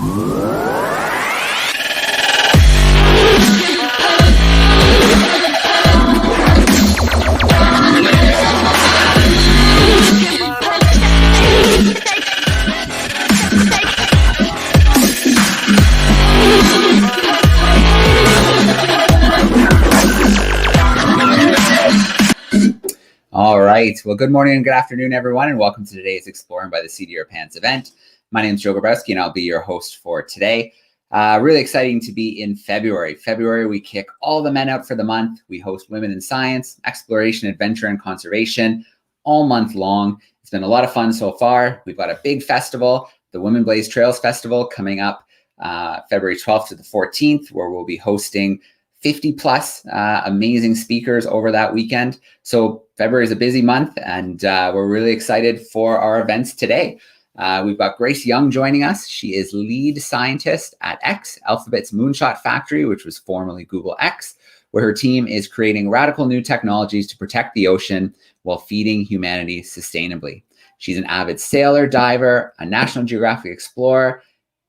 All right. Well, good morning and good afternoon, everyone, and welcome to today's Exploring by the Seat of Your Pants event. My name is Joe Grabowski, and I'll be your host for today. Really exciting to be in February. February, we kick all the men out for the month. We host Women in Science, Exploration, Adventure, and Conservation all month long. It's been a lot of fun so far. We've got a big festival, the Women Blaze Trails Festival, coming up February 12th to the 14th, where we'll be hosting 50 plus amazing speakers over that weekend. So February is a busy month, and we're really excited for our events today. We've got Grace Young joining us. She is lead scientist at X, Alphabet's Moonshot Factory, which was formerly GoogleX, where her team is creating radical new technologies to protect the ocean while feeding humanity sustainably. She's an avid sailor, diver, a National Geographic Explorer.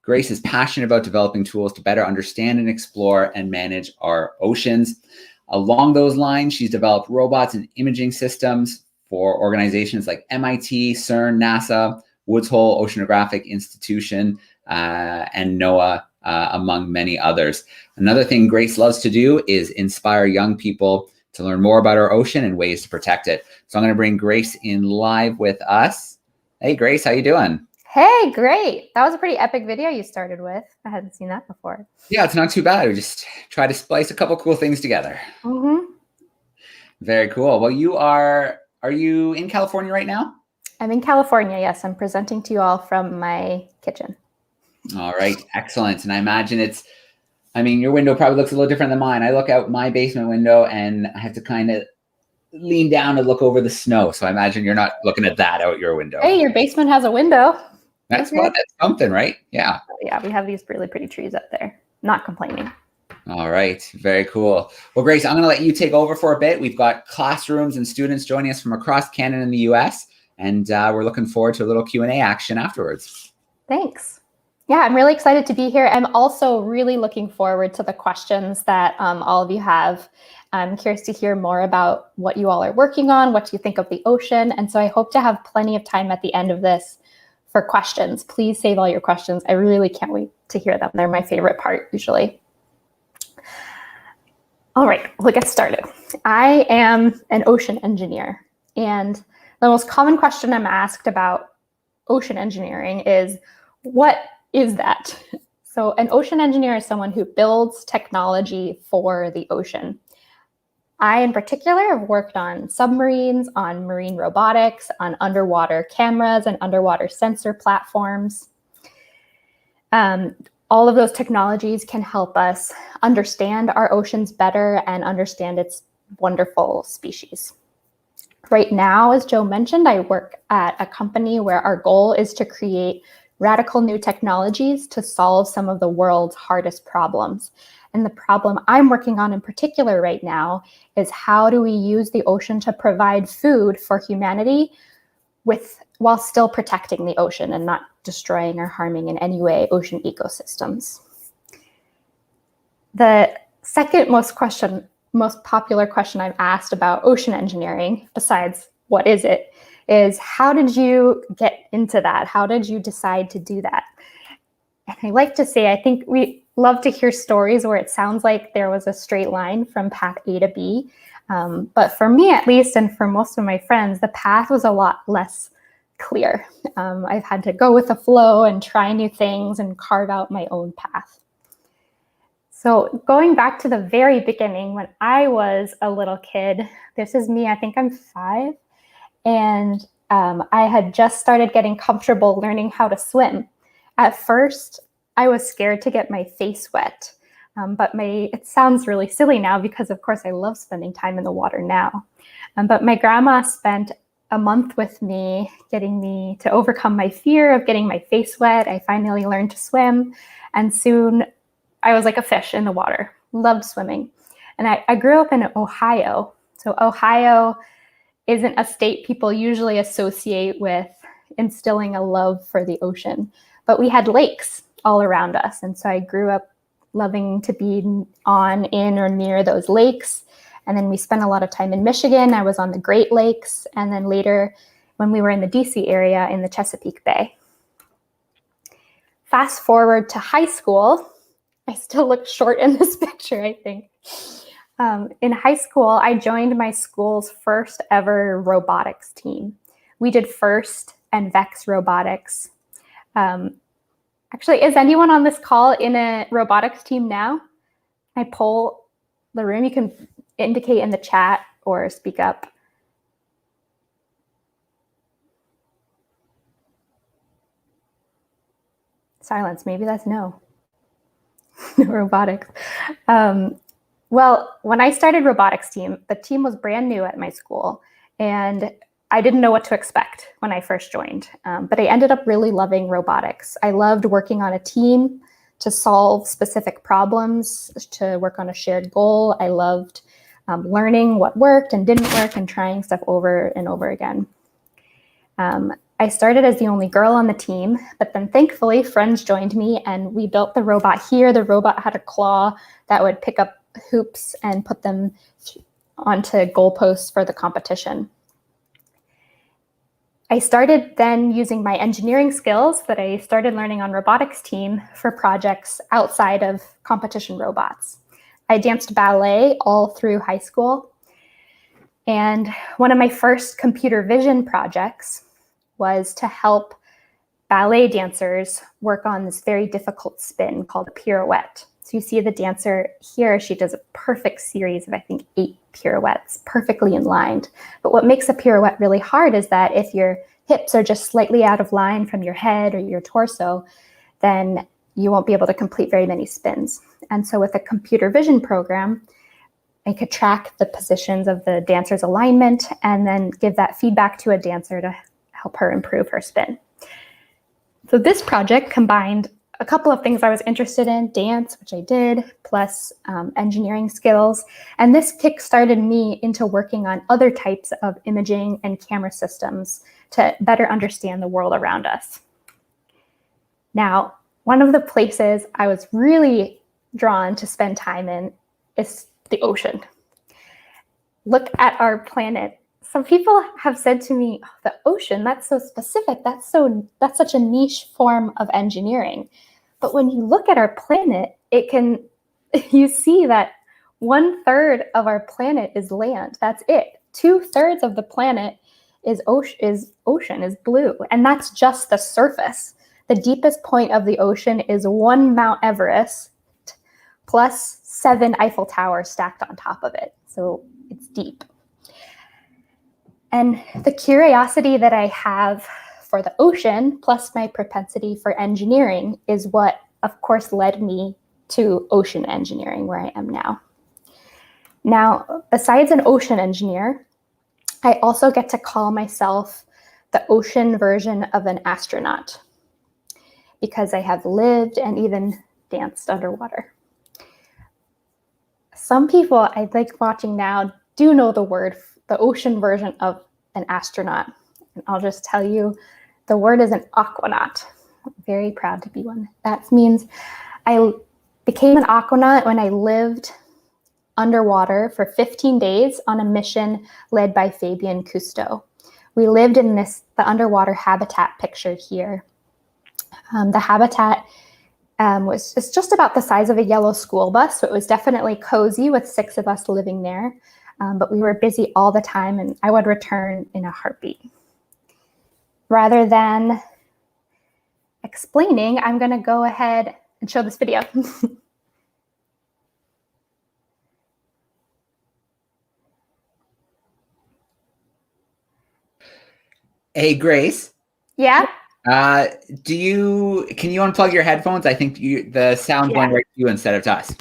Grace is passionate about developing tools to better understand and explore and manage our oceans. Along those lines, she's developed robots and imaging systems for organizations like MIT, CERN, NASA, Hole Oceanographic Institution, and NOAA, among many others. Another thing Grace loves to do is inspire young people to learn more about our ocean and ways to protect it. So I'm going to bring Grace in live with us. Hey, Grace, how you doing? Hey, great. That was a pretty epic video you started with. I hadn't seen that before. Yeah, it's not too bad. We just try to splice a couple cool things together. Mm-hmm. Very cool. Well, are you in California right now? I'm in California, yes. I'm presenting to you all from my kitchen. All right, excellent. And I imagine your window probably looks a little different than mine. I look out my basement window and I have to kind of lean down and look over the snow. So I imagine you're not looking at that out your window. Hey, your basement has a window. That's something, right? Yeah. Yeah, we have these really pretty trees up there. Not complaining. All right. Very cool. Well, Grace, I'm going to let you take over for a bit. We've got classrooms and students joining us from across Canada and the US, and we're looking forward to a little Q&A action afterwards. Thanks. Yeah, I'm really excited to be here. I'm also really looking forward to the questions that all of you have. I'm curious to hear more about what you all are working on, what you think of the ocean. And so I hope to have plenty of time at the end of this for questions. Please save all your questions. I really can't wait to hear them. They're my favorite part usually. All right, we'll get started. I am an ocean engineer, and the most common question I'm asked about ocean engineering is, what is that? So an ocean engineer is someone who builds technology for the ocean. I, in particular, have worked on submarines, on marine robotics, on underwater cameras and underwater sensor platforms. All of those technologies can help us understand our oceans better and understand its wonderful species. Right now, as Joe mentioned, I work at a company where our goal is to create radical new technologies to solve some of the world's hardest problems. And the problem I'm working on in particular right now is, how do we use the ocean to provide food for humanity while still protecting the ocean and not destroying or harming in any way ocean ecosystems. The second most popular question I'm asked about ocean engineering, besides what is it, is how did you get into that? How did you decide to do that? And I like to say, I think we love to hear stories where it sounds like there was a straight line from path A to B. But for me, at least, and for most of my friends, the path was a lot less clear. I've had to go with the flow and try new things and carve out my own path. So going back to the very beginning, when I was a little kid, this is me, I think I'm 5, and I had just started getting comfortable learning how to swim. At first, I was scared to get my face wet, but it sounds really silly now because, of course, I love spending time in the water now. But my grandma spent a month with me, getting me to overcome my fear of getting my face wet. I finally learned to swim, and soon I was like a fish in the water. Loved swimming. And I grew up in Ohio. So Ohio isn't a state people usually associate with instilling a love for the ocean, but we had lakes. all around us. And so I grew up loving to be on, in, or near those lakes. And then we spent a lot of time in Michigan. I was on the Great Lakes. And then later, when we were in the DC area, in the Chesapeake Bay. Fast forward to high school. I still look short in this picture, I think. In high school, I joined my school's first ever robotics team. We did FIRST and VEX robotics. Actually, is anyone on this call in a robotics team now? I poll the room. You can indicate in the chat or speak up. Silence, maybe that's no. No robotics. Well, when I started robotics team, the team was brand new at my school, and I didn't know what to expect when I first joined, but I ended up really loving robotics. I loved working on a team to solve specific problems, to work on a shared goal. I loved learning what worked and didn't work and trying stuff over and over again. I started as the only girl on the team, but then thankfully friends joined me and we built the robot here. The robot had a claw that would pick up hoops and put them onto goalposts for the competition. I started then using my engineering skills that I started learning on robotics team for projects outside of competition robots. I danced ballet all through high school. And one of my first computer vision projects was to help ballet dancers work on this very difficult spin called a pirouette. So you see the dancer here, she does a perfect series of, I think, 8 pirouettes, perfectly in line. But what makes a pirouette really hard is that if your hips are just slightly out of line from your head or your torso, then you won't be able to complete very many spins. And so with a computer vision program, I could track the positions of the dancer's alignment and then give that feedback to a dancer to help her improve her spin. So this project combined a couple of things I was interested in, dance, which I did, plus engineering skills. And this kickstarted me into working on other types of imaging and camera systems to better understand the world around us. Now, one of the places I was really drawn to spend time in is the ocean. Look at our planet. Some people have said to me, oh, the ocean, that's so specific. That's such a niche form of engineering. But when you look at our planet, you see that 1/3 of our planet is land. That's it. 2/3 of the planet is ocean, is blue. And that's just the surface. The deepest point of the ocean is 1 Mount Everest plus 7 Eiffel Towers stacked on top of it. So it's deep. And the curiosity that I have for the ocean, plus my propensity for engineering, is what, of course, led me to ocean engineering, where I am now. Now, besides an ocean engineer, I also get to call myself the ocean version of an astronaut, because I have lived and even danced underwater. Some people I like watching now do know the ocean version of an astronaut. And I'll just tell you, the word is an aquanaut. I'm very proud to be one. That means I became an aquanaut when I lived underwater for 15 days on a mission led by Fabien Cousteau. We lived in the underwater habitat pictured here. The habitat it's just about the size of a yellow school bus, so it was definitely cozy with 6 of us living there. But we were busy all the time, and I would return in a heartbeat. Rather than explaining, I'm going to go ahead and show this video. Hey, Grace. Yeah? Can you unplug your headphones? I think the sound's going right to you instead of to us.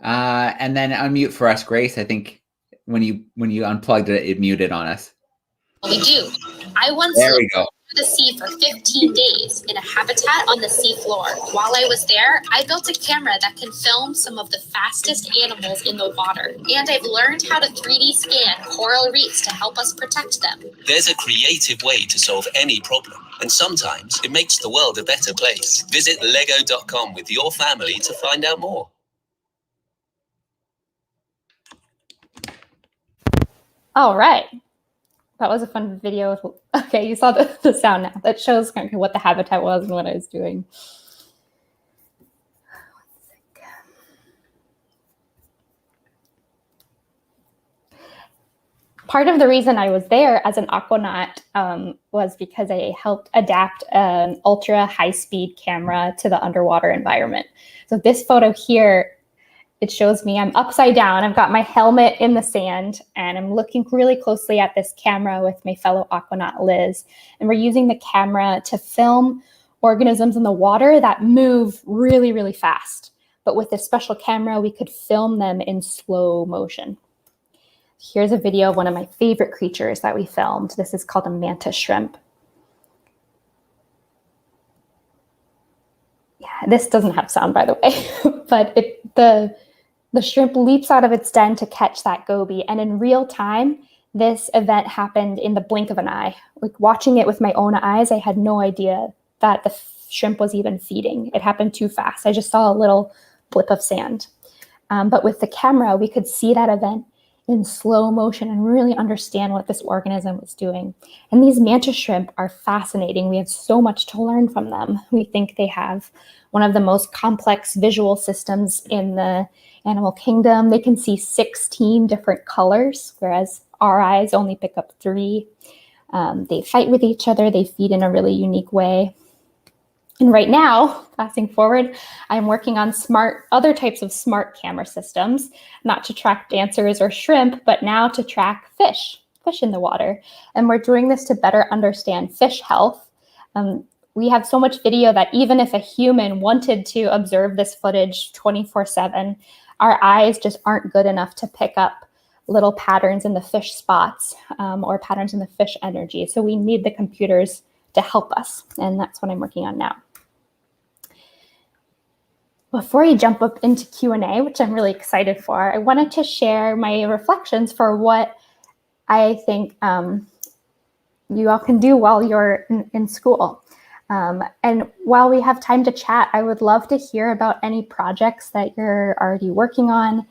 And then unmute for us, Grace. I think when you unplugged it, it muted on us. We do. I once there we go. the sea for 15 days in a habitat on the seafloor. While I was there, I built a camera that can film some of the fastest animals in the water. And I've learned how to 3D scan coral reefs to help us protect them. There's a creative way to solve any problem, and sometimes it makes the world a better place. Visit lego.com with your family to find out more. All right. That was a fun video. Okay, you saw the sound now. That shows kind of what the habitat was and what I was doing. Part of the reason I was there as an aquanaut was because I helped adapt an ultra high-speed camera to the underwater environment. So this photo here, it shows me I'm upside down. I've got my helmet in the sand, and I'm looking really closely at this camera with my fellow aquanaut, Liz. And we're using the camera to film organisms in the water that move really, really fast. But with this special camera, we could film them in slow motion. Here's a video of one of my favorite creatures that we filmed. This is called a Manta Shrimp. Yeah, this doesn't have sound, by the way, but the shrimp leaps out of its den to catch that goby. And in real time, this event happened in the blink of an eye. Like watching it with my own eyes, I had no idea that the shrimp was even feeding. It happened too fast. I just saw a little blip of sand. But with the camera, we could see that event in slow motion and really understand what this organism was doing. And these manta shrimp are fascinating. We have so much to learn from them. We think they have one of the most complex visual systems in the animal kingdom. They can see 16 different colors, whereas our eyes only pick up 3. They fight with each other. They feed in a really unique way. And right now, passing forward, I'm working on other types of smart camera systems, not to track dancers or shrimp, but now to track fish in the water. And we're doing this to better understand fish health. We have so much video that even if a human wanted to observe this footage 24/7, our eyes just aren't good enough to pick up little patterns in the fish spots or patterns in the fish energy. So we need the computers to help us. And that's what I'm working on now. Before I jump up into Q&A, which I'm really excited for, I wanted to share my reflections for what I think you all can do while you're in school. And while we have time to chat, I would love to hear about any projects that you're already working on.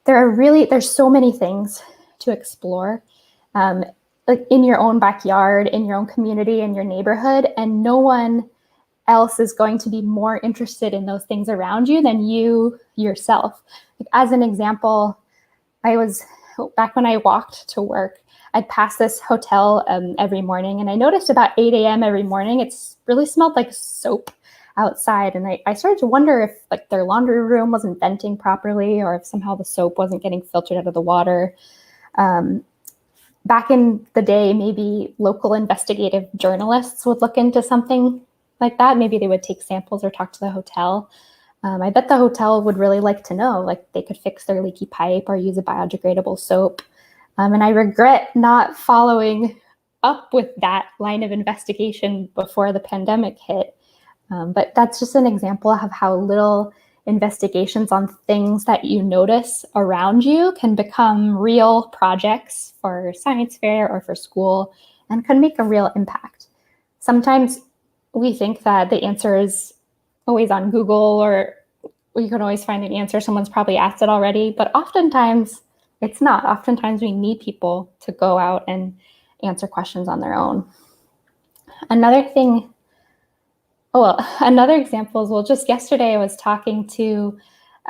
There's so many things to explore, like in your own backyard, in your own community, in your neighborhood, and no one else is going to be more interested in those things around you than you yourself. Like, as an example, back when I walked to work, I'd pass this hotel every morning, and I noticed about 8 a.m. every morning, it really smelled like soap outside. And I started to wonder if like their laundry room wasn't venting properly, or if somehow the soap wasn't getting filtered out of the water. Back in the day, maybe local investigative journalists would look into something like that. Maybe they would take samples or talk to the hotel. I bet the hotel would really like to know, like they could fix their leaky pipe or use a biodegradable soap. And I regret not following up with that line of investigation before the pandemic hit. But that's just an example of how little investigations on things that you notice around you can become real projects for science fair or for school and can make a real impact. Sometimes we think that the answer is always on Google, or you can always find an answer. Someone's probably asked it already, but oftentimes it's not. Oftentimes we need people to go out and answer questions on their own. Another example is, just yesterday I was talking to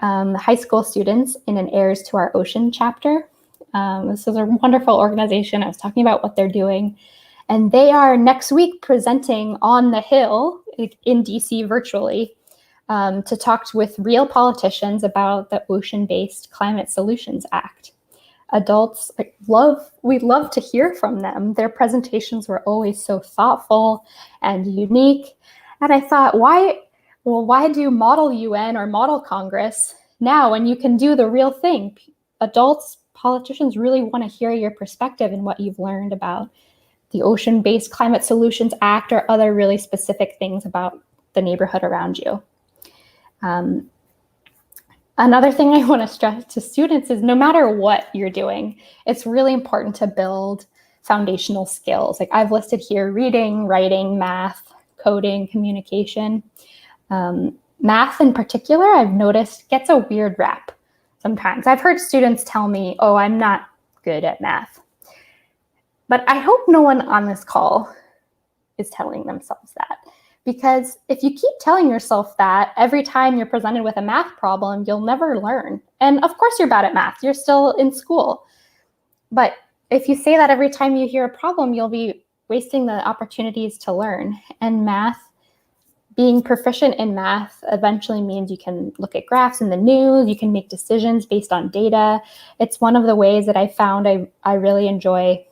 high school students in an Heirs to Our Ocean chapter. This is a wonderful organization. I was talking about what they're doing. And they are next week presenting on the Hill in DC virtually to talk with real politicians about the Ocean-Based Climate Solutions Act. Adults we'd love to hear from them. Their presentations were always so thoughtful and unique. And I thought, why do Model UN or Model Congress now when you can do the real thing? Adults, politicians really want to hear your perspective and what you've learned about the Ocean-Based Climate Solutions Act, or other really specific things about the neighborhood around you. Another thing I want to stress to students is no matter what you're doing, it's really important to build foundational skills. Like I've listed here, reading, writing, math, coding, communication. Math in particular, I've noticed gets a weird rap sometimes. I've heard students tell me, oh, I'm not good at math. But I hope no one on this call is telling themselves that. Because if you keep telling yourself that every time you're presented with a math problem, you'll never learn. And of course you're bad at math, you're still in school. But if you say that every time you hear a problem, you'll be wasting the opportunities to learn. And being proficient in math eventually means you can look at graphs in the news, you can make decisions based on data. It's one of the ways that I found I really enjoy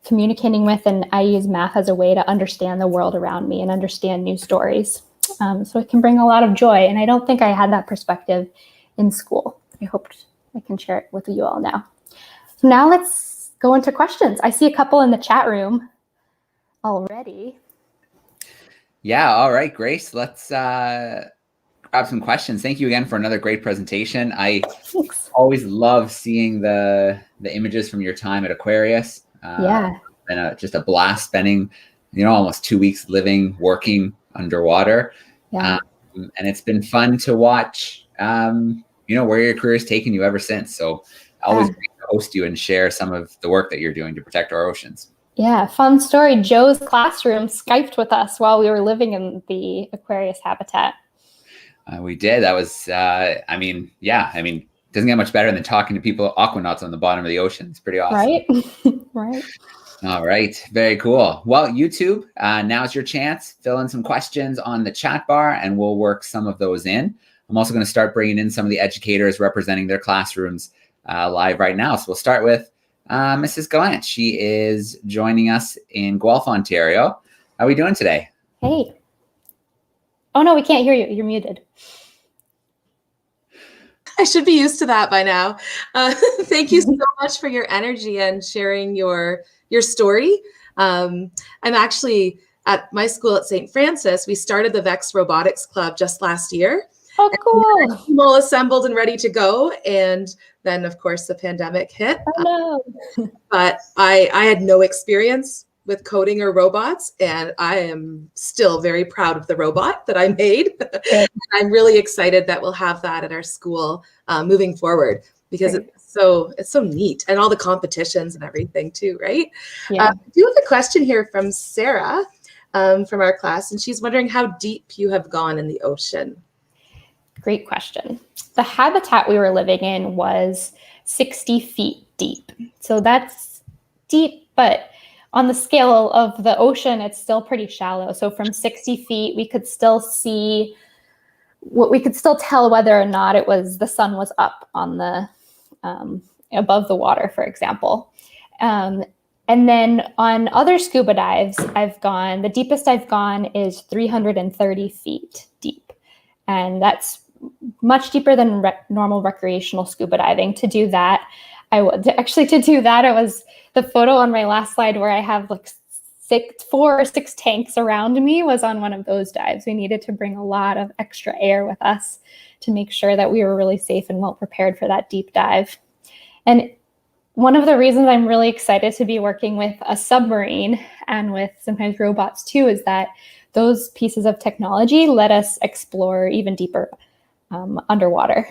communicating with, and I use math as a way to understand the world around me and understand new stories. So it can bring a lot of joy, and I don't think I had that perspective in school. I hope I can share it with you all now. So now let's go into questions. I see a couple in the chat room already. Yeah, all right, Grace, let's grab some questions. Thank you again for another great presentation. Thanks. Always love seeing the images from your time at Aquarius. Yeah. And just a blast spending, almost 2 weeks living, working underwater. Yeah. And it's been fun to watch, where your career has taken you ever since. So always great to host you and share some of the work that you're doing to protect our oceans. Yeah, fun story. Joe's classroom Skyped with us while we were living in the Aquarius habitat. We did. That was, doesn't get much better than talking to people, aquanauts on the bottom of the ocean. It's pretty awesome. Right? Right. All right. Very cool. Well, YouTube, now's your chance. Fill in some questions on the chat bar and we'll work some of those in. I'm also going to start bringing in some of the educators representing their classrooms live right now. So we'll start with Mrs. Gallant. She is joining us in Guelph, Ontario. How are we doing today? Hey. Oh, no, we can't hear you. You're muted. I should be used to that by now. Thank you so much for your energy and sharing your story. I'm actually at my school at St. Francis. We started the VEX Robotics Club just last year. Oh, cool. We were all assembled and ready to go. And then, of course, the pandemic hit. Oh, no. But I had no experience with coding or robots, and I am still very proud of the robot that I made. I'm really excited that we'll have that at our school moving forward, because it's so neat, and all the competitions and everything too, right? Yeah. I do have a question here from Sarah from our class, and she's wondering how deep you have gone in the ocean. Great question. The habitat we were living in was 60 feet deep. So that's deep, but on the scale of the ocean, it's still pretty shallow. So from 60 feet, we could still tell whether or not the sun was up on the above the water, for example. And then on other scuba dives, the deepest I've gone is 330 feet deep. And that's much deeper than normal recreational scuba diving. To do that, it was the photo on my last slide where I have like 4 or 6 tanks around me was on one of those dives. We needed to bring a lot of extra air with us to make sure that we were really safe and well prepared for that deep dive. And one of the reasons I'm really excited to be working with a submarine and with sometimes robots too is that those pieces of technology let us explore even deeper underwater.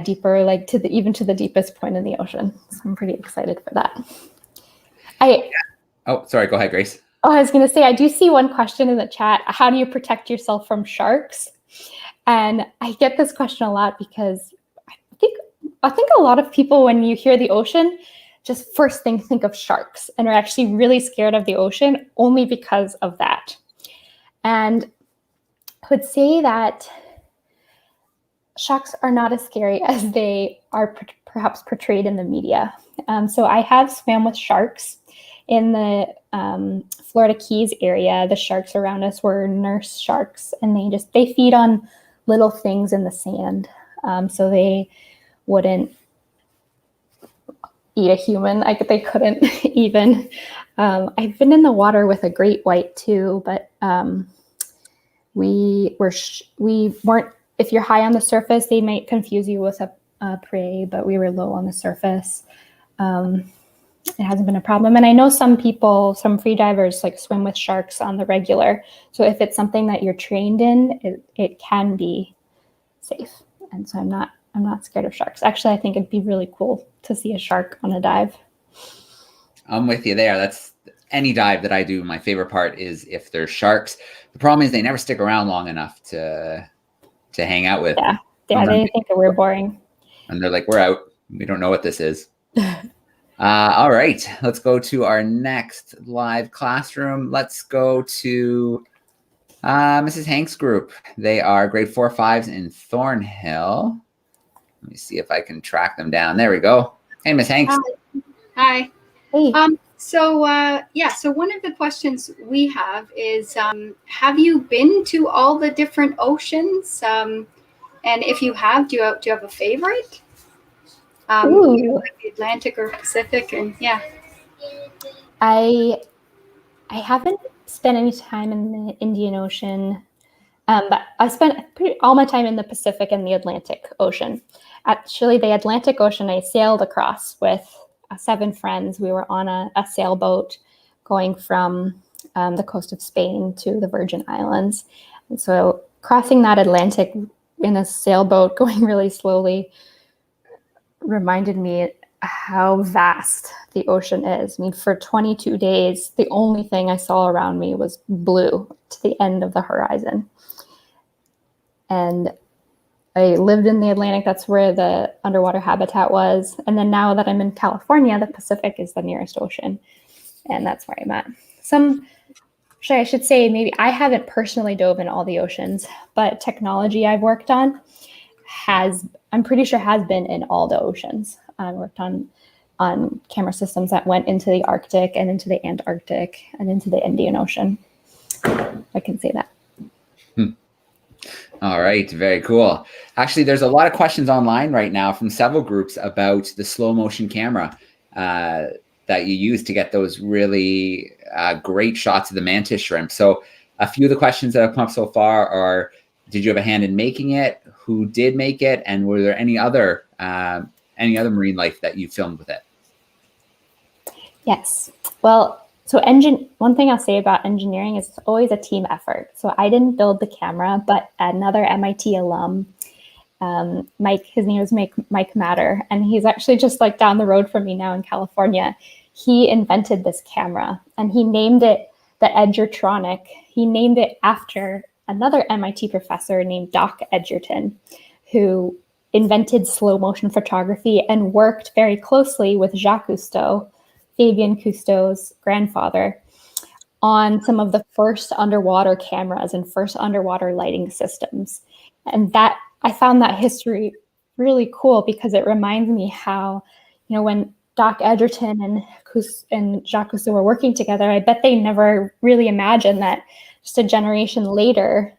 Deeper, like even to the deepest point in the ocean. So I'm pretty excited for that. Oh, sorry. Go ahead, Grace. Oh, I was going to say, I do see one question in the chat. How do you protect yourself from sharks? And I get this question a lot because I think a lot of people, when you hear the ocean, just first think of sharks and are actually really scared of the ocean only because of that. And I would say that sharks are not as scary as they are perhaps portrayed in the media. So I have swam with sharks in the Florida Keys area. The sharks around us were nurse sharks, and they feed on little things in the sand. So they wouldn't eat a human. They couldn't even. I've been in the water with a great white too, but we weren't. If you're high on the surface, they might confuse you with a prey, but we were low on the surface. It hasn't been a problem. And I know some free divers like swim with sharks on the regular. So if it's something that you're trained in, it can be safe. And so I'm not scared of sharks. Actually, I think it'd be really cool to see a shark on a dive. I'm with you there. That's any dive that I do. My favorite part is if there's sharks. The problem is they never stick around long enough to hang out with. Yeah, they think that we're boring. And they're like, we're out. We don't know what this is. All right, let's go to our next live classroom. Let's go to Mrs. Hanks' group. They are grade 4-5s in Thornhill. Let me see if I can track them down. There we go. Hey, Miss Hanks. Hi. Hey. So one of the questions we have is, have you been to all the different oceans? And if you have, do you have a favorite? Like the Atlantic or Pacific, and yeah. I haven't spent any time in the Indian Ocean, but I spent all my time in the Pacific and the Atlantic Ocean. Actually, the Atlantic Ocean I sailed across with 7 friends. We were on a sailboat going from the coast of Spain to the Virgin Islands. And so crossing that Atlantic in a sailboat going really slowly reminded me how vast the ocean is. I mean, for 22 days, the only thing I saw around me was blue to the end of the horizon. And I lived in the Atlantic. That's where the underwater habitat was. And then now that I'm in California, the Pacific is the nearest ocean. And that's where I'm at. I should say, maybe I haven't personally dove in all the oceans, but technology I've worked on I'm pretty sure has been in all the oceans. I worked on camera systems that went into the Arctic and into the Antarctic and into the Indian Ocean. I can say that. All right, very cool. Actually, there's a lot of questions online right now from several groups about the slow motion camera that you use to get those really great shots of the Manta Shrimp. So a few of the questions that have come up so far are, did you have a hand in making it? Who did make it? And were there any other marine life that you filmed with it? Yes. Well, so one thing I'll say about engineering is it's always a team effort. So I didn't build the camera, but another MIT alum, Mike, his name is Mike Matter, and he's actually just like down the road from me now in California. He invented this camera and he named it the Edgertronic. He named it after another MIT professor named Doc Edgerton, who invented slow motion photography and worked very closely with Jacques Cousteau, Fabien Cousteau's grandfather, on some of the first underwater cameras and first underwater lighting systems. And that I found that history really cool because it reminds me how, when Doc Edgerton and Jacques Cousteau were working together, I bet they never really imagined that just a generation later,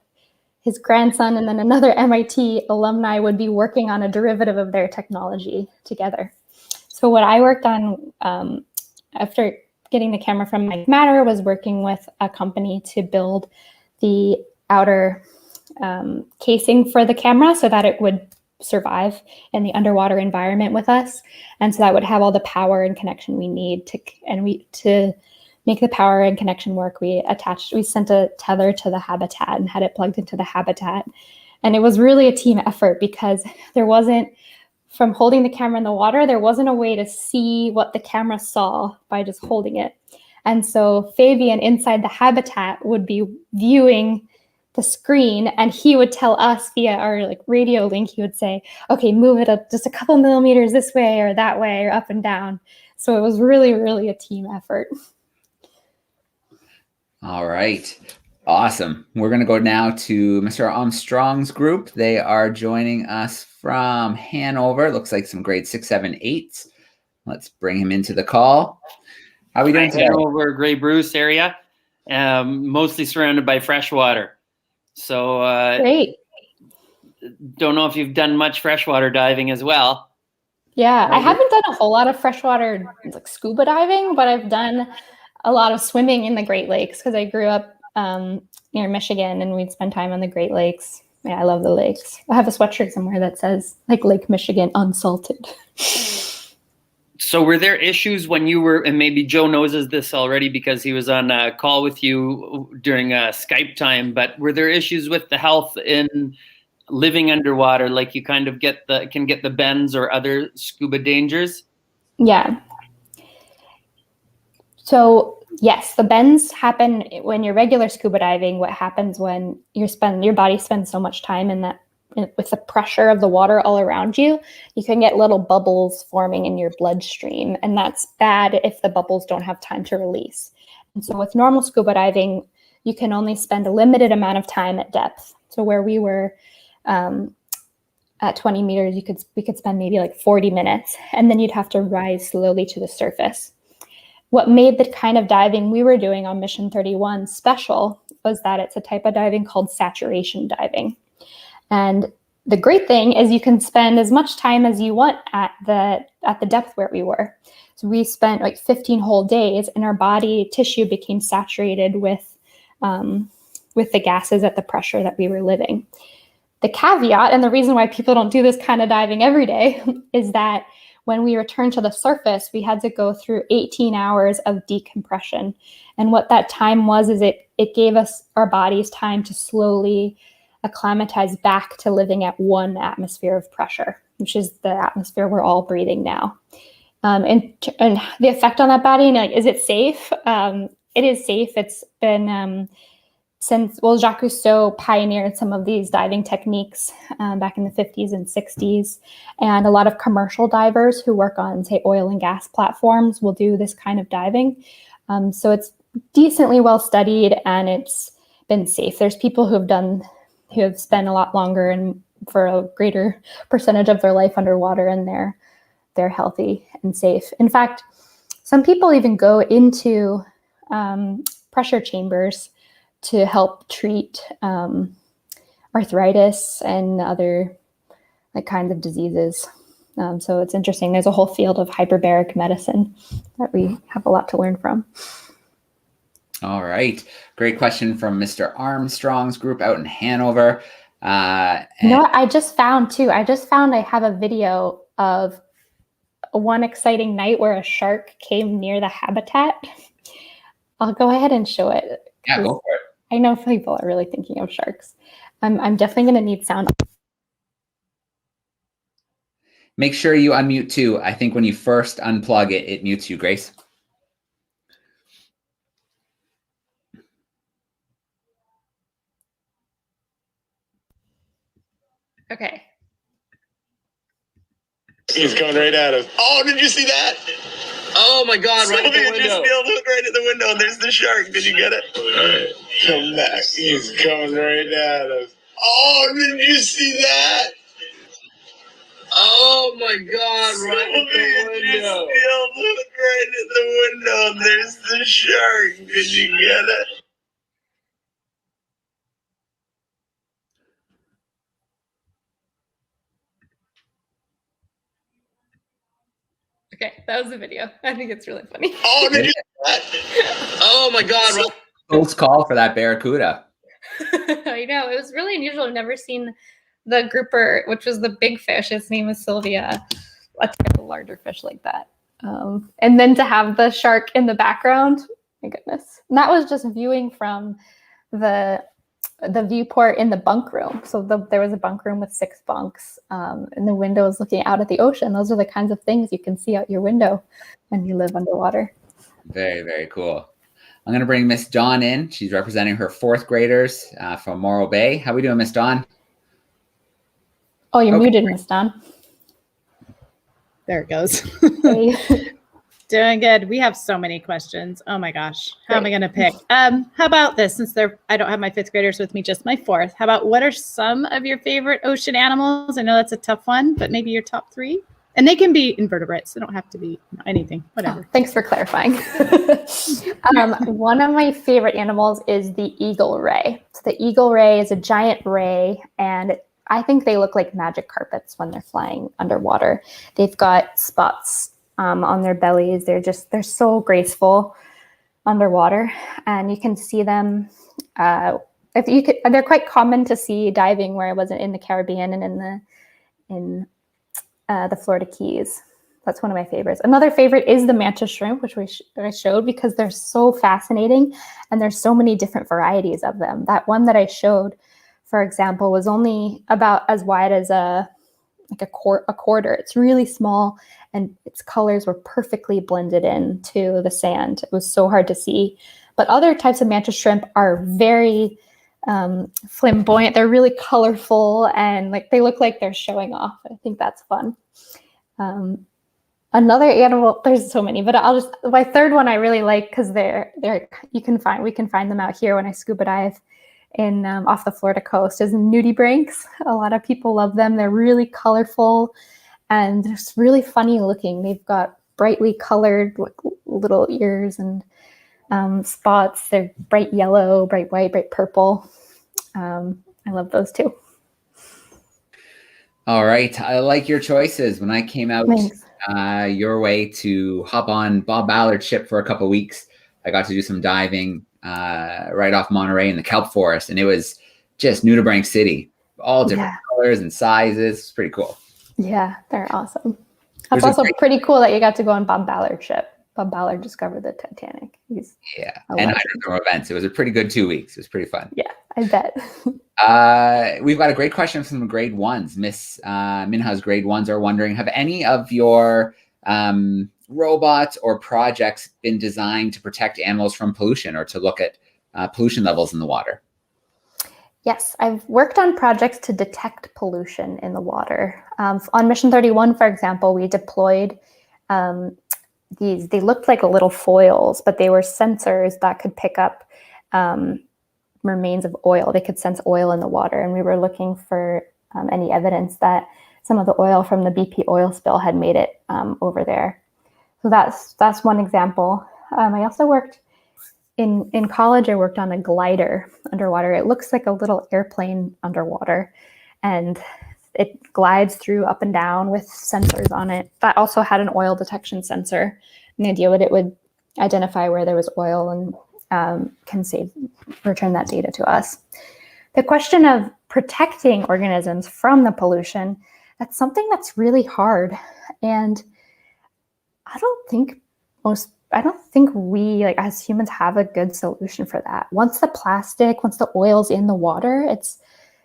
his grandson and then another MIT alumni would be working on a derivative of their technology together. So what I worked on after getting the camera from Mike Matter was working with a company to build the outer casing for the camera so that it would survive in the underwater environment with us. And so that would have all the power and connection we need to make the power and connection work. We sent a tether to the habitat and had it plugged into the habitat. And it was really a team effort because from holding the camera in the water, there wasn't a way to see what the camera saw by just holding it. And so Fabien inside the habitat would be viewing the screen and he would tell us via our radio link, he would say, okay, move it up just a couple millimeters this way or that way or up and down. So it was really, really a team effort. All right. Awesome. We're going to go now to Mr. Armstrong's group. They are joining us from Hanover. Looks like some grade 6, 7, 8s. Let's bring him into the call. How are we doing today? Hanover, Grey Bruce area, mostly surrounded by freshwater. So great. Don't know if you've done much freshwater diving as well. Yeah, I haven't done a whole lot of freshwater like scuba diving, but I've done a lot of swimming in the Great Lakes because I grew up near Michigan and we'd spend time on the Great Lakes. Yeah, I love the lakes. I have a sweatshirt somewhere that says like Lake Michigan unsalted. So were there issues when you were, and maybe Joe knows this already because he was on a call with you during Skype time, but were there issues with the health in living underwater? Like you kind of can get the bends or other scuba dangers? Yeah. So yes, the bends happen when you're regular scuba diving. What happens when your body spends so much time in that with the pressure of the water all around you, you can get little bubbles forming in your bloodstream, and that's bad if the bubbles don't have time to release. And so with normal scuba diving, you can only spend a limited amount of time at depth. So where we were at 20 meters, we could spend maybe like 40 minutes, and then you'd have to rise slowly to the surface. What made the kind of diving we were doing on Mission 31 special was that it's a type of diving called saturation diving. And the great thing is you can spend as much time as you want at the depth where we were. So we spent like 15 whole days, and our body tissue became saturated with the gases at the pressure that we were living. The caveat, and the reason why people don't do this kind of diving every day, is that when we returned to the surface, we had to go through 18 hours of decompression. And what that time was is it gave us our bodies time to slowly acclimatize back to living at 1 atmosphere of pressure, which is the atmosphere we're all breathing now. And the effect on that body, like, is it safe? It is safe. It's been since Jacques Cousteau pioneered some of these diving techniques back in the 50s and 60s. And a lot of commercial divers who work on, say, oil and gas platforms will do this kind of diving. So it's decently well studied and it's been safe. There's people who have spent a lot longer and for a greater percentage of their life underwater, and they're healthy and safe. In fact, some people even go into pressure chambers to help treat arthritis and other kinds of diseases. So it's interesting. There's a whole field of hyperbaric medicine that we have a lot to learn from. All right. Great question from Mr. Armstrong's group out in Hanover. You know what I just found too? I have a video of one exciting night where a shark came near the habitat. I'll go ahead and show it. Yeah, go for it. I know people are really thinking of sharks. I'm definitely going to need sound. Make sure you unmute too. I think when you first unplug it, it mutes you, Grace. Okay. He's coming right at us. Oh, did you see that? Oh my God! Right at the Sylvia window. just look right at the window. And there's the shark. Did you get it? All right. Come back. He's coming right at us. Oh, did you see that? Oh my God! Right at the window. Look right at the window. There's the shark. Did you get it? Okay, that was the video. I think it's really funny. Oh, did you see that? Oh my God! Right. Close call for that barracuda. I know. It was really unusual. I've never seen the grouper, which was the big fish. Its name was Sylvia. Let's get a larger fish like that. And then to have the shark in the background, my goodness. And that was just viewing from the viewport in the bunk room. So there was a bunk room with 6 bunks, and the window is looking out at the ocean. Those are the kinds of things you can see out your window when you live underwater. Very, very cool. I'm going to bring Miss Dawn in. She's representing her 4th graders from Morro Bay. How we doing, Miss Dawn? Oh, you're muted, Miss Dawn. There it goes. Hey. Doing good. We have so many questions. Oh my gosh. How am I going to pick? How about this? Since I don't have my 5th graders with me, just my 4th. How about what are some of your favorite ocean animals? I know that's a tough one, but maybe your top 3. And they can be invertebrates. They don't have to be anything, whatever. Oh, thanks for clarifying. One of my favorite animals is the eagle ray. So the eagle ray is a giant ray, and I think they look like magic carpets when they're flying underwater. They've got spots on their bellies. They're so graceful underwater, and you can see them. They're quite common to see diving where I wasn't in the Caribbean and in the Florida Keys. That's one of my favorites. Another favorite is the Manta Shrimp, which I showed because they're so fascinating, and there's so many different varieties of them. That one that I showed, for example, was only about as wide as a quarter. It's really small, and its colors were perfectly blended into the sand. It was so hard to see. But other types of Manta Shrimp are very flamboyant. They're really colorful, and like they look like they're showing off. I think that's fun. Another animal, there's so many, but my third one I really like because we can find them out here when I scuba dive in off the Florida coast, is nudibranchs. A lot of people love them. They're really colorful and just really funny looking. They've got brightly colored little ears and spots. They're bright yellow, bright white, bright purple. I love those too. All right. I like your choices. When I came out your way to hop on Bob Ballard's ship for a couple of weeks, I got to do some diving right off Monterey in the kelp forest, and it was just nudibranch city, all different colors and sizes. It's pretty cool. Yeah, they're awesome. That's also pretty cool that you got to go on Bob Ballard's ship. Bob Ballard discovered the Titanic. And hydrothermal events. It was a pretty good 2 weeks. It was pretty fun. Yeah, I bet. We've got a great question from the grade ones. Miss Minha's grade ones are wondering, have any of your robots or projects been designed to protect animals from pollution or to look at pollution levels in the water? Yes, I've worked on projects to detect pollution in the water. On Mission 31, for example, we deployed they looked like little foils, but they were sensors that could pick up remains of oil. They could sense oil in the water, and we were looking for any evidence that some of the oil from the BP oil spill had made it over there. So that's one example. I also worked in college. I worked on a glider underwater. It looks like a little airplane underwater, and it glides through up and down with sensors on it. That also had an oil detection sensor. And the idea would it would identify where there was oil and return that data to us. The question of protecting organisms from the pollution, that's something that's really hard. And I don't think we, like as humans, have a good solution for that. Once the oil's in the water,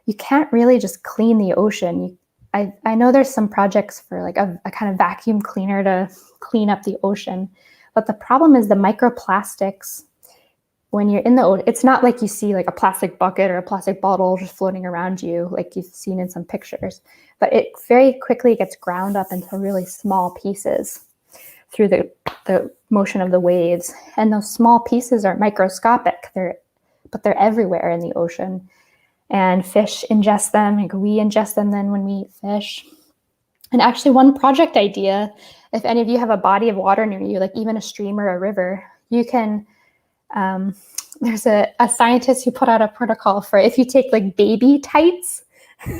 you can't really just clean the ocean. I know there's some projects for like a kind of vacuum cleaner to clean up the ocean, but the problem is the microplastics. When you're in the ocean, it's not like you see like a plastic bucket or a plastic bottle just floating around you like you've seen in some pictures, but it very quickly gets ground up into really small pieces through the motion of the waves. And those small pieces are microscopic, but they're everywhere in the ocean. And fish ingest them, like we ingest them then when we eat fish. And actually one project idea, if any of you have a body of water near you, like even a stream or a river, you can, there's a scientist who put out a protocol for if you take like baby tights,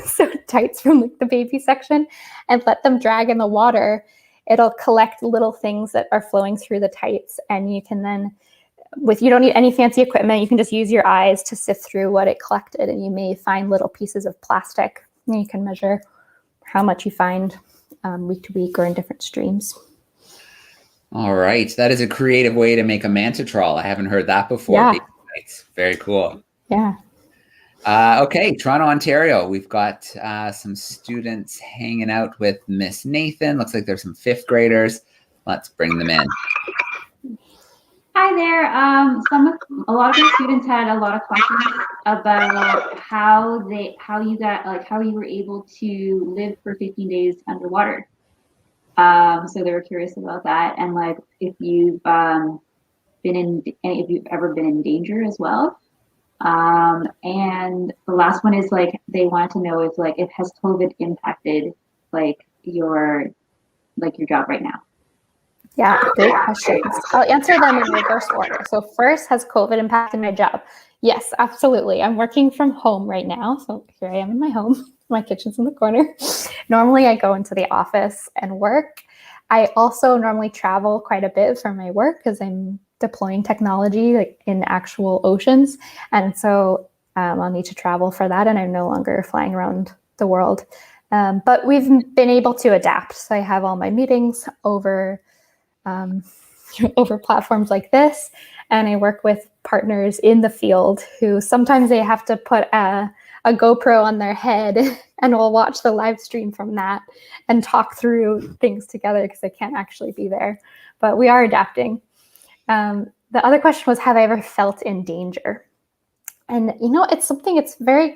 so tights from like the baby section, and let them drag in the water, it'll collect little things that are flowing through the tights. And you can then, you don't need any fancy equipment. You can just use your eyes to sift through what it collected, and you may find little pieces of plastic. And you can measure how much you find week to week or in different streams. All right. That is a creative way to make a manta trawl. I haven't heard that before. Yeah. Very cool. Yeah. Okay. Toronto, Ontario. We've got some students hanging out with Miss Nathan. Looks like there's some 5th graders. Let's bring them in. Hi there. A lot of the students had a lot of questions about how you were able to live for 15 days underwater. So they were curious about that, and like if you've ever been in danger as well. And the last one is like they want to know if has COVID impacted like your job right now. Yeah, great questions. I'll answer them in reverse order. So first, has COVID impacted my job? Yes, absolutely. I'm working from home right now. So here I am in my home. My kitchen's in the corner. Normally I go into the office and work. I also normally travel quite a bit for my work because I'm deploying technology like in actual oceans. And so I'll need to travel for that. And I'm no longer flying around the world. But we've been able to adapt. So I have all my meetings over platforms like this. And I work with partners in the field who sometimes they have to put a GoPro on their head and we'll watch the live stream from that and talk through things together because I can't actually be there. But we are adapting. The other question was, have I ever felt in danger? And it's something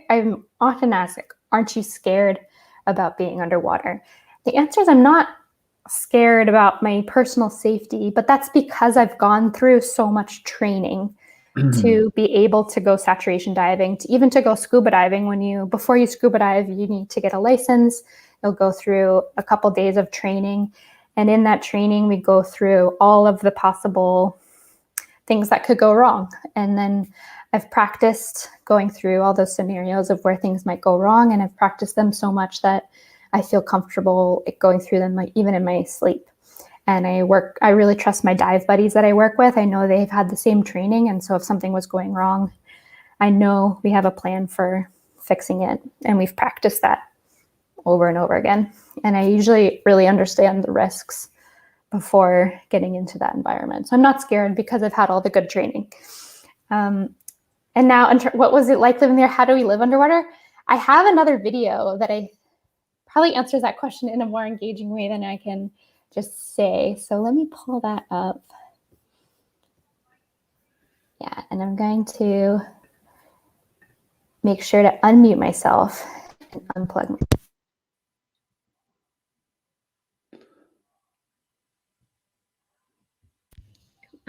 I'm often asked, like, aren't you scared about being underwater? The answer is I'm not scared about my personal safety, but that's because I've gone through so much training to be able to go saturation diving, even to go scuba diving. Before you scuba dive, you need to get a license. You'll go through a couple days of training. And in that training, we go through all of the possible things that could go wrong. And then I've practiced going through all those scenarios of where things might go wrong. And I've practiced them so much that I feel comfortable going through them, like even in my sleep. And I really trust my dive buddies that I work with. I know they've had the same training. And so if something was going wrong, I know we have a plan for fixing it. And we've practiced that over and over again. And I usually really understand the risks before getting into that environment. So I'm not scared because I've had all the good training. And now, what was it like living there? How do we live underwater? I have another video that I probably answers that question in a more engaging way than I can just say. So let me pull that up. Yeah, and I'm going to make sure to unmute myself and unplug my.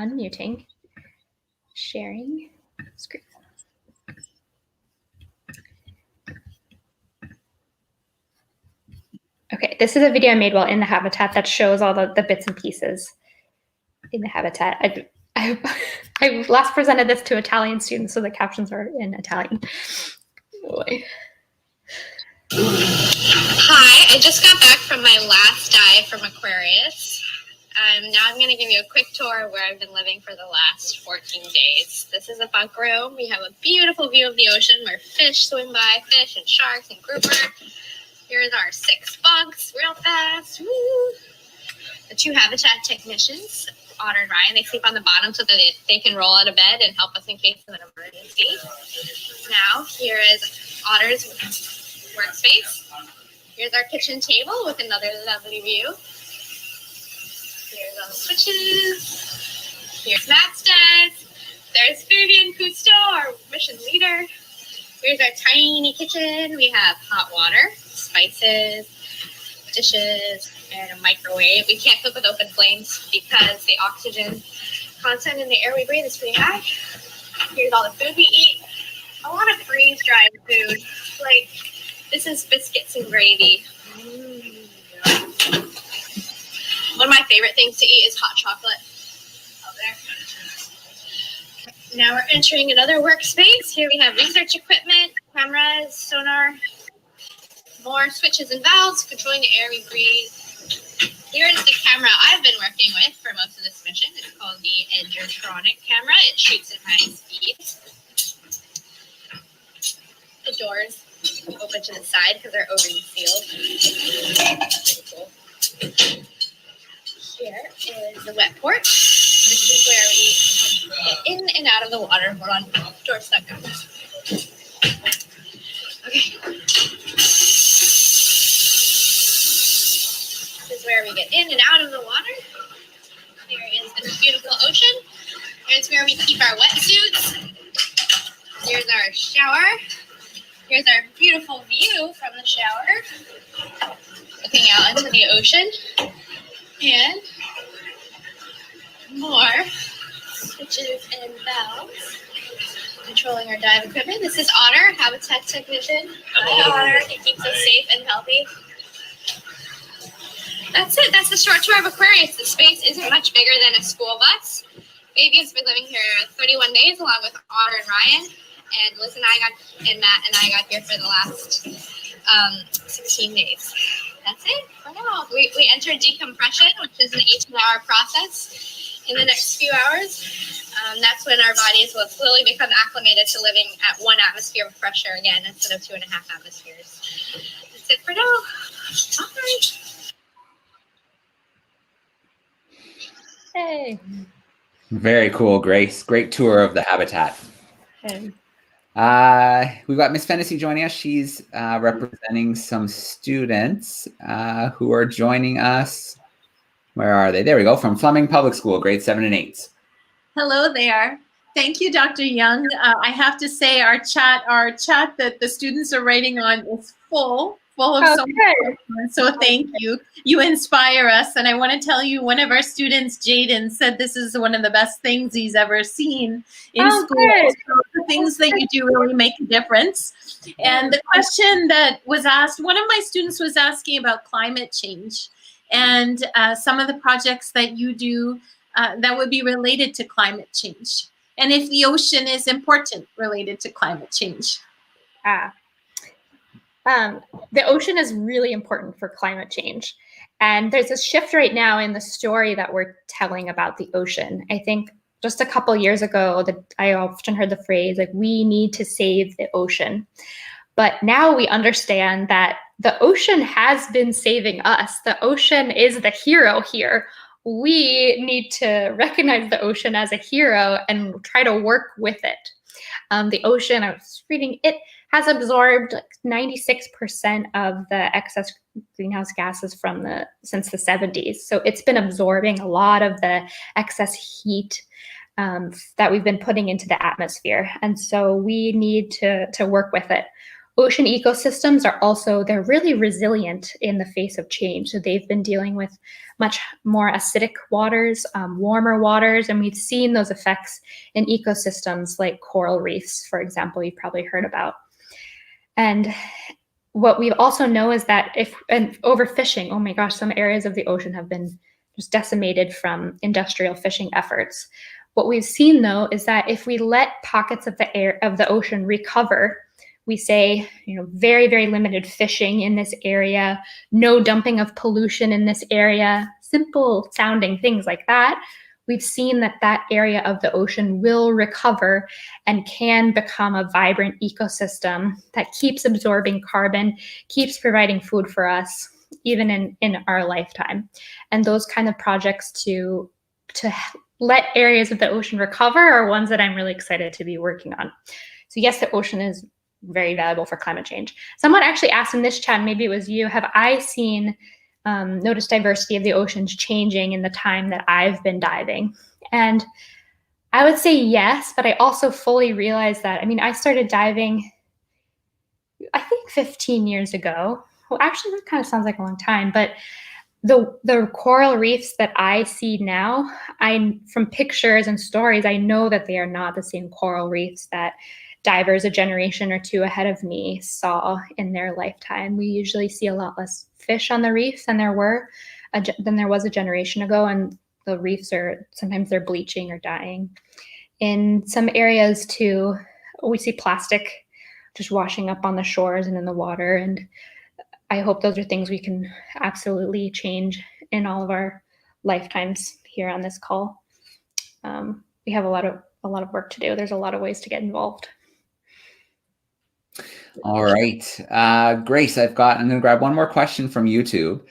Unmuting, sharing screen. Okay, this is a video I made while in the habitat that shows all the bits and pieces in the habitat. I last presented this to Italian students, so the captions are in Italian. Boy. Hi, I just got back from my last dive from Aquarius. Now I'm going to give you a quick tour of where I've been living for the last 14 days. This is a bunk room. We have a beautiful view of the ocean where fish swim by, fish and sharks and grouper. Here's our 6 bunks, real fast. Woo! The 2 habitat technicians, Otter and Ryan, they sleep on the bottom so that they can roll out of bed and help us in case of an emergency. Now, here is Otter's workspace. Here's our kitchen table with another lovely view. Here's all the switches. Here's Matt's desk. There's Fabien Cousteau, our mission leader. Here's our tiny kitchen. We have hot water, spices, dishes, and a microwave. We can't cook with open flames because the oxygen content in the air we breathe is pretty high. Here's all the food we eat. A lot of freeze-dried food. Like, this is biscuits and gravy. One of my favorite things to eat is hot chocolate out there. Now we're entering another workspace. Here we have research equipment, cameras, sonar, more switches and valves controlling the air we breathe. Here's the camera I've been working with for most of this mission. It's called the Electronic camera. It shoots at high speed. The doors open to the side because they're overly sealed. Pretty cool. Here is the wet port. This is where we get in and out of the water. We're on door stuck. Okay. This is where we get in and out of the water. Here is the beautiful ocean. Here's where we keep our wetsuits. Here's our shower. Here's our beautiful view from the shower. Looking out into the ocean. And more switches and valves controlling our dive equipment. This is Otter, habitat technician. Hi, Otter. He keeps us safe and healthy. That's it. That's the short tour of Aquarius. The space isn't much bigger than a school bus. Fabien's been living here 31 days along with Otter and Ryan. And Liz and Matt and I got here for the last 16 days. That's it for now. We entered decompression, which is an 18-hour process in the next few hours. That's when our bodies will slowly become acclimated to living at 1 atmosphere of pressure again instead of 2.5 atmospheres. That's it for now. All right. Hey. Very cool, Grace. Great tour of the habitat. Hey. We've got Miss Fennessy joining us. She's representing some students who are joining us. Where are they? There we go. From Fleming Public School, grades 7 and 8. Hello there. Thank you, Dr. Young. I have to say our chat that the students are writing on is full of so much fun. So thank you. You inspire us. And I want to tell you, one of our students, Jaden, said this is one of the best things he's ever seen in school. So the things that you do really make a difference. And the question that was asked, one of my students was asking about climate change and some of the projects that you do that would be related to climate change. And if the ocean is important related to climate change. The ocean is really important for climate change. And there's a shift right now in the story that we're telling about the ocean. I think just a couple years ago, I often heard the phrase, like, we need to save the ocean. But now we understand that the ocean has been saving us. The ocean is the hero here. We need to recognize the ocean as a hero and try to work with it. The ocean, I was reading, it has absorbed like 96% of the excess greenhouse gases since the 70s. So it's been absorbing a lot of the excess heat that we've been putting into the atmosphere. And so we need to work with it. Ocean ecosystems are also, they're really resilient in the face of change. So they've been dealing with much more acidic waters, warmer waters, and we've seen those effects in ecosystems like coral reefs, for example, you've probably heard about. And what we also know is that overfishing, oh my gosh, some areas of the ocean have been just decimated from industrial fishing efforts. What we've seen though is that if we let pockets of the ocean recover, we say, very, very limited fishing in this area, no dumping of pollution in this area, simple sounding things like that, we've seen that area of the ocean will recover and can become a vibrant ecosystem that keeps absorbing carbon, keeps providing food for us, even in our lifetime. And those kind of projects to let areas of the ocean recover are ones that I'm really excited to be working on. So yes, the ocean is very valuable for climate change. Someone actually asked in this chat, maybe it was you, have I noticed diversity of the oceans changing in the time that I've been diving? And I would say yes, but I also fully realize that, I started diving, I think 15 years ago. Well, actually that kind of sounds like a long time, but the coral reefs that I see now, from pictures and stories, I know that they are not the same coral reefs that divers a generation or two ahead of me saw in their lifetime. We usually see a lot less fish on the reef than there was a generation ago, and the reefs sometimes they're bleaching or dying. In some areas too, we see plastic just washing up on the shores and in the water, and I hope those are things we can absolutely change in all of our lifetimes here on this call. We have a lot of work to do. There's a lot of ways to get involved. All right. Grace, I'm going to grab one more question from YouTube.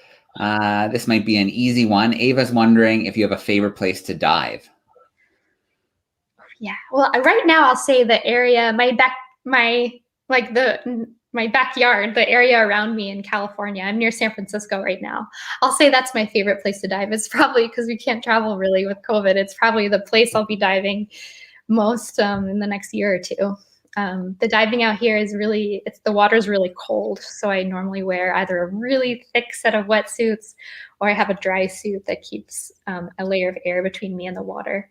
This might be an easy one. Ava's wondering if you have a favorite place to dive. Yeah. Well, right now I'll say the area, my backyard, the area around me in California. I'm near San Francisco right now. I'll say that's my favorite place to dive. It's probably because we can't travel really with COVID. It's probably the place I'll be diving most in the next year or two. The diving out here is the water's really cold. So I normally wear either a really thick set of wetsuits or I have a dry suit that keeps a layer of air between me and the water.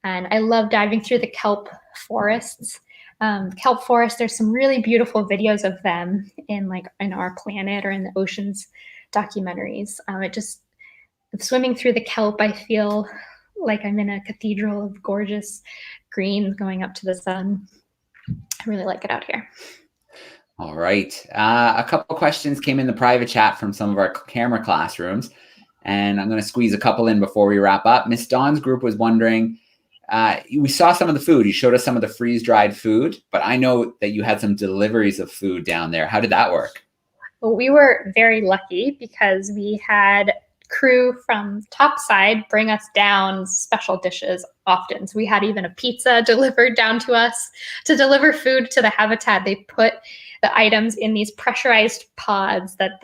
And I love diving through the kelp forests. Kelp forests, there's some really beautiful videos of them in Our Planet or in the Oceans documentaries. swimming through the kelp, I feel like I'm in a cathedral of gorgeous greens going up to the sun. I really like it out here. All right. A couple of questions came in the private chat from some of our camera classrooms, and I'm going to squeeze a couple in before we wrap up. Miss Dawn's group was wondering, we saw some of the food. You showed us some of the freeze-dried food, but I know that you had some deliveries of food down there. How did that work? Well, we were very lucky because we had crew from topside bring us down special dishes often. So we had even a pizza delivered down to us. To deliver food to the habitat, they put the items in these pressurized pods that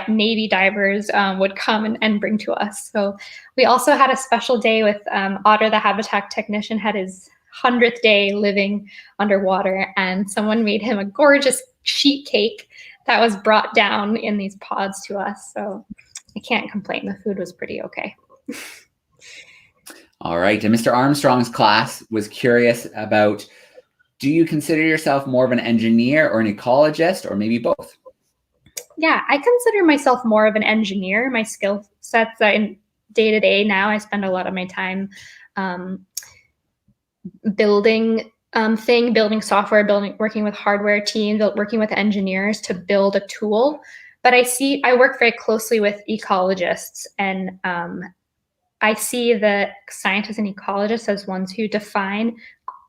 Navy divers would come and bring to us. So we also had a special day with Otter, the habitat technician, had his 100th day living underwater, and someone made him a gorgeous sheet cake that was brought down in these pods to us. So I can't complain. The food was pretty okay. All right. And Mr. Armstrong's class was curious about, do you consider yourself more of an engineer or an ecologist, or maybe both? Yeah, I consider myself more of an engineer. My skill sets in day-to-day now, I spend a lot of my time building software, working with hardware teams, working with engineers to build a tool. But I work very closely with ecologists, and I see the scientists and ecologists as ones who define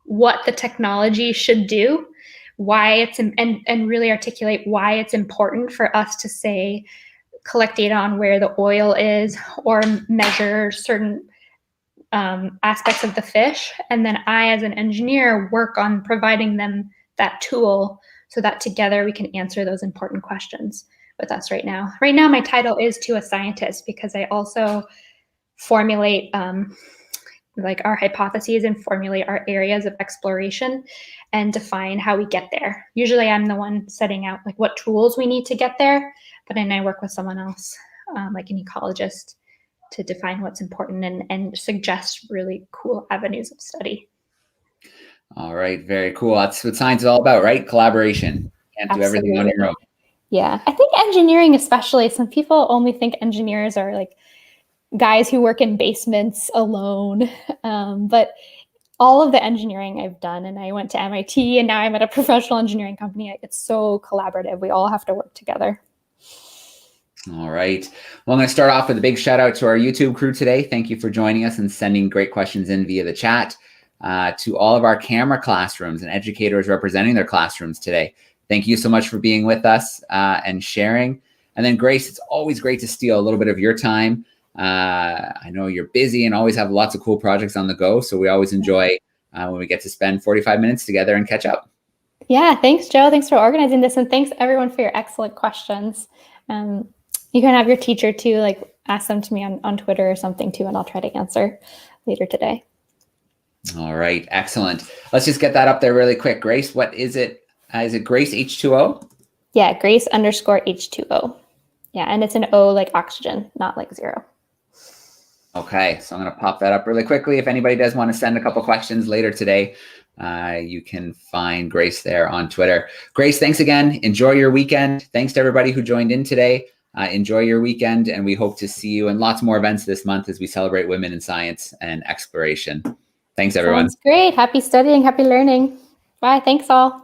what the technology should do, why it's, and really articulate why it's important for us to, say, collect data on where the oil is or measure certain aspects of the fish. And then I, as an engineer, work on providing them that tool so that together we can answer those important questions with us right now. Right now, my title is to a scientist because I also formulate like our hypotheses and formulate our areas of exploration and define how we get there. Usually I'm the one setting out like what tools we need to get there, but then I work with someone else, like an ecologist, to define what's important and suggest really cool avenues of study. All right, very cool. That's what science is all about, right? Collaboration. Can't do everything on your own. Yeah, I think engineering especially, some people only think engineers are like guys who work in basements alone, but all of the engineering I've done, and I went to MIT and now I'm at a professional engineering company, it's so collaborative. We all have to work together. All right. Well, I'm going to start off with a big shout out to our YouTube crew today. Thank you for joining us and sending great questions in via the chat. To all of our camera classrooms and educators representing their classrooms today, thank you so much for being with us and sharing. And then Grace, it's always great to steal a little bit of your time. I know you're busy and always have lots of cool projects on the go. So we always enjoy when we get to spend 45 minutes together and catch up. Yeah, thanks, Joe. Thanks for organizing this. And thanks everyone for your excellent questions. You can have your teacher too, like ask them to me on Twitter or something too, and I'll try to answer later today. All right, excellent. Let's just get that up there really quick. Grace, what is it? Is it Grace H2O? Yeah, Grace _H2O. Yeah, and it's an O like oxygen, not like 0. Okay, so I'm going to pop that up really quickly. If anybody does want to send a couple questions later today, you can find Grace there on Twitter. Grace, thanks again. Enjoy your weekend. Thanks to everybody who joined in today. Enjoy your weekend, and we hope to see you in lots more events this month as we celebrate women in science and exploration. Thanks, everyone. Sounds great. Happy studying. Happy learning. Bye. Thanks all.